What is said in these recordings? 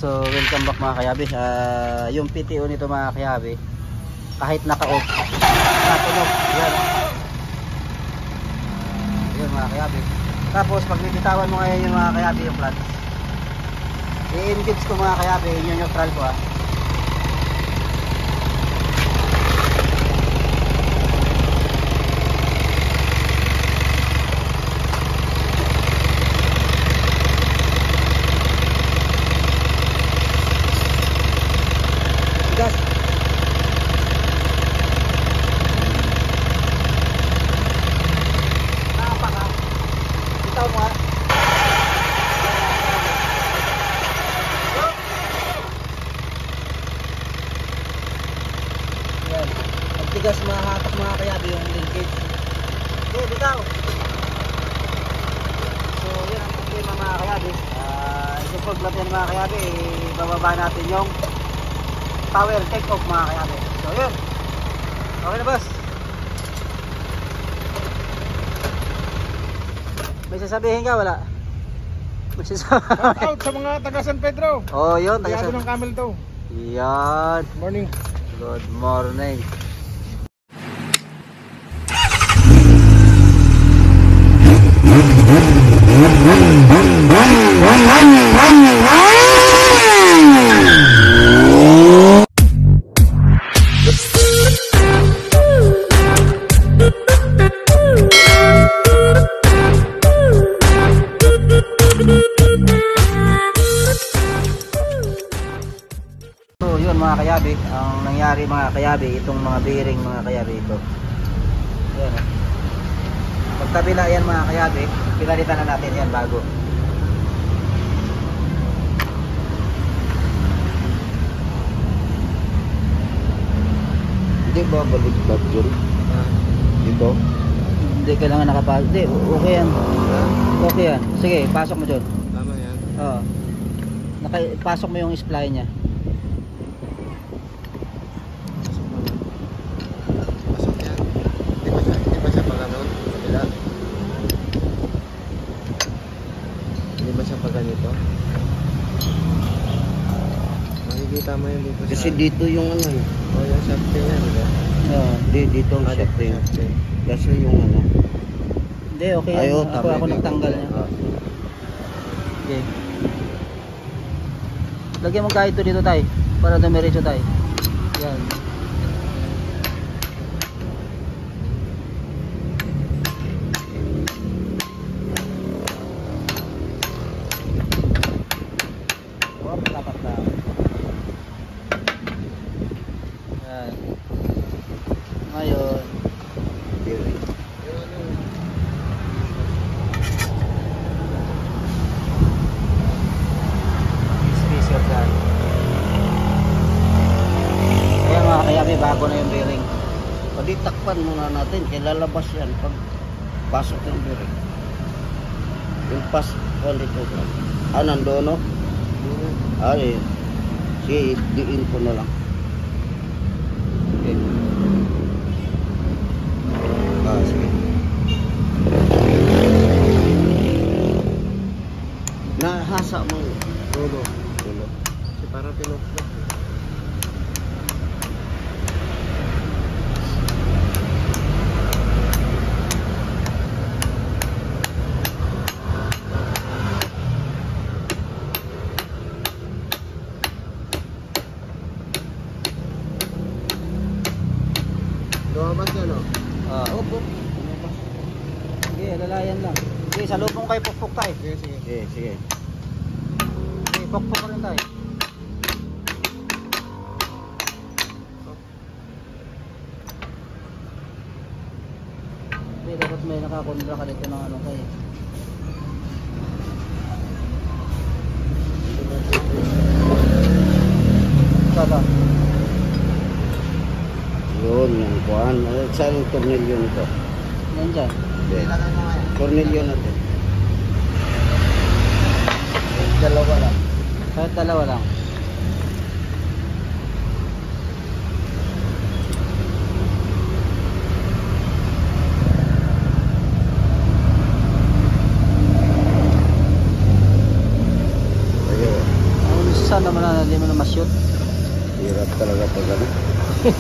So welcome back mga kayabi. Yung PTO nito mga kayabi, kahit naka-off, natunog. Yun mga kayabi. Tapos pag bibitawan mo ngayon yung mga kayabi yung clutch, i-engage ko mga kayabi, yung neutral ko gas. Nakapa ka. Bitaw mo yan. Pagtigas mahatak mga kayabi yung linkage. Okay, bitaw. So yun ang problema mga kayabi. Ito problem yan mga kayabi. Bababa natin yung power take off mga kayabi. So yun. Okay na boss. May sasabihin ka wala? Shout out sa mga taga San Pedro. Oh yun. Taga ng Camel to. Yan. Morning. Good morning. So yun mga kayabi, ang nangyari mga kayabi, itong mga bearing mga kayabi ito. Yan. Pagkabila yan mga kayabi, pinalitan na natin yan bago. Hindi ba baliktad yun? Dito? Hindi kailangan nakapasok. Hindi, okay yan. Okay yan. Sige, pasok mo dyan. Tama yan. Oo. Pasok mo yung spline niya. Pasok yan. Hindi ba siya pag ganun? Kabila. Hindi ba siya pag ganito? Makikita mo yun dito Kasi dito yung ano eh. Oh, yung shafting yan, diba? Oo. Dito ang shafting. Kasi yung ano. Hindi, okay yan. Ayaw, Ako nagtanggal niya. Okay. Lagyan mo kahit ito dito tayo para dumiretso tayo. Yan. Oh, dapat na. Yan. Ngayon, spacer dyan. Kaya mga kayabi, bago na yung bearing. Pwede takpan muna natin. Lalabas yan pag pasok yung bearing. Yung pas, dito. Nandoon no? Ay, si diin ko na lang. Okay. Sige. Nahasa mo. Tulo. Tulo. Kasi parang pinuklo. Lumabas yan o. Opo. Sige, lalayan lang. Sige, sa lubong kayo, pukpuk tayo. Sige, sige. Sige, sige. Sige, pukpuk rin tayo. Sige, dapat may nakakondra ka dito ng ano kayo. Saka. Yun, yung kuhan. Saan yung tornilyo nito? Nandyan. Tornilyo natin. Dalawa lang. Kahit dalawa lang. naman na hindi mo na ma-shoot. Hirap talaga pag ano.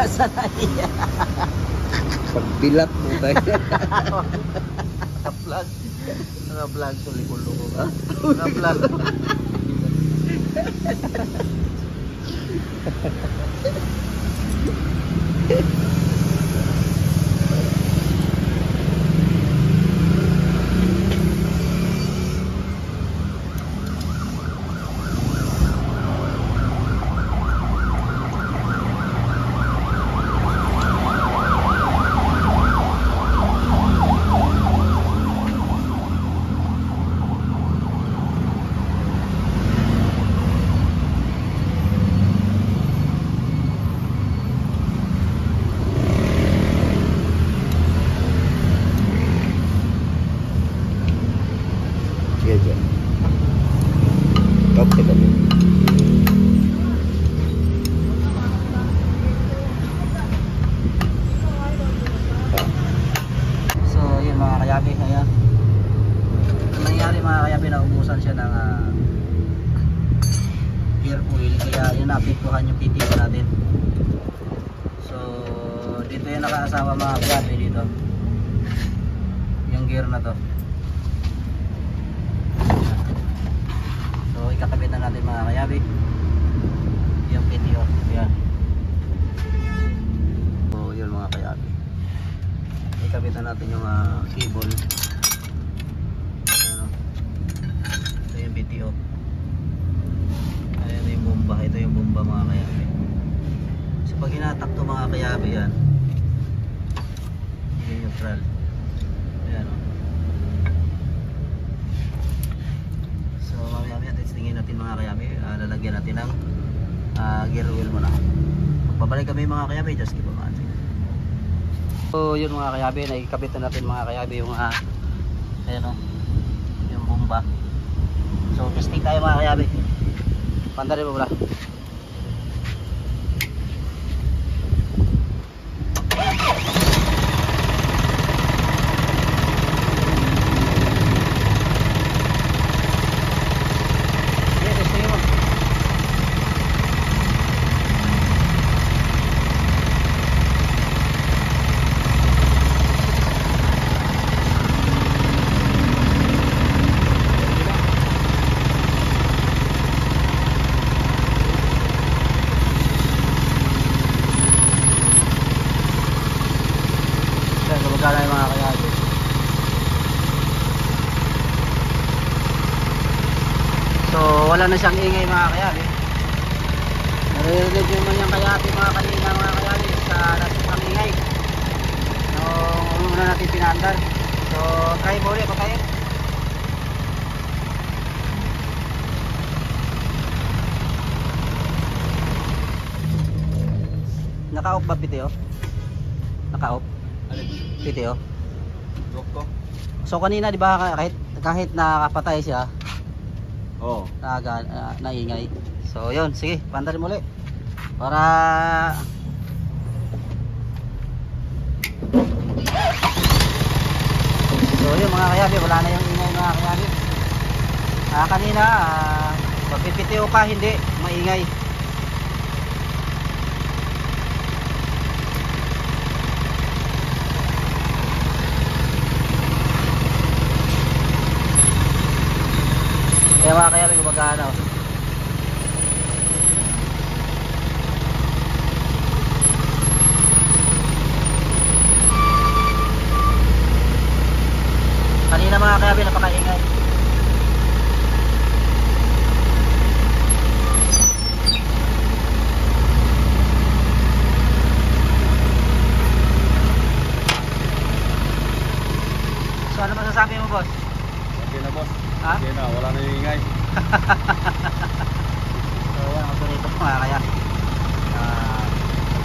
Sanay. Pagbilat mo tayo. Naka-vlog. Naka-vlog to likulo ko. Naka-vlog. Sige dyan. Top ka dyan. So yun mga kayabi, ayan. Ang nangyari mga kayabi, naubusan siya ng gear oil, kaya yun naapektuhan yung PTO natin. So dito yung nakaasawa mga kayabi dito. Yung gear na to. So ikakabit na natin mga kayabi yung PTO. Ayan. So yun mga kayabi, ikabit na natin yung cable. Ayan, ito yung PTO. Ayan yung bomba. Ito yung bomba mga kayabi. So pag hinatak to mga kayabi, yan hindi neutral. Ayan o. So mamaya testingin natin mga kayabi. Lalagyan natin ng gear oil muna. Pagbabalik kami mga kayabi, just keep on watching. So yun mga kayabi, naikabit na natin mga kayabi yung ayan o, yung bomba. So testing tayo mga kayabi. Pandarin mo muna. Sige, testingin mo. Gumagana yung mga kayabi. So wala na siyang ingay mga kayabi. Naririnig yung man yung kayabi mga kanina mga kayabi sa natin ang ingay nung una natin pinandar. So try mo ulit patayin. Naka-off ba PTO? Naka-off? PTO? So kanina di ba kahit nakapatay siya, Oo. naingay. So yun, sige, pandarin mo ulit para so yun mga kayabi, wala na yung ingay mga kayabi. Kanina pag PTO ka hindi maingay. Kaya mga kayabi, gumagana o. Kanina mga kayabi, napakaingay. So ano masasabi mo boss? Okay na boss. Ha? Okay na, wala na yung ingay. So yan, autorito mga kayabi.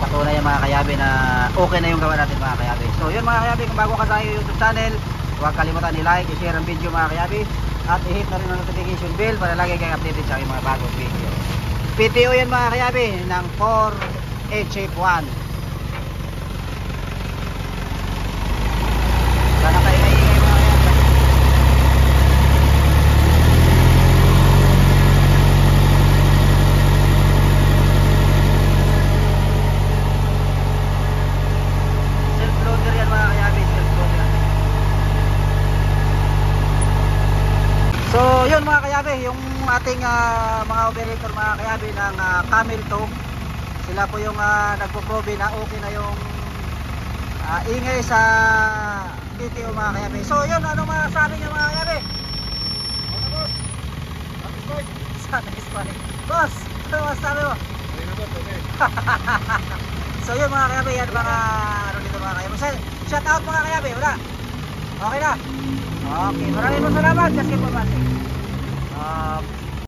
Patunay yung mga kayabi na okay na yung gawa natin mga kayabi. So yun mga kayabi, kung bago ka sa YouTube channel, huwag kalimutan i-like, i-share ang video mga kayabi, at i-hit na rin ang notification bell para lagi kayong updated sa aking mga bagong video. PTO yan mga kayabi ng 4HF1. Sana tayo maingay mga kayabi. yun mga kayabe, yung ating mga operator mga kayabe ng Camel 2. Sila po yung nagpo-probe na okay na yung ingay sa PTO mga kayabe. So yun, ano masasabi niyo mga kayabe? Ano boss? Sana is funny. Boss, ano masasabi mo? So yun mga kayabe, yan mga ano dito mga kayabe. Shout out mga kayabe, wala? Okay na? Okay, maraming salamat. Just keep on watching.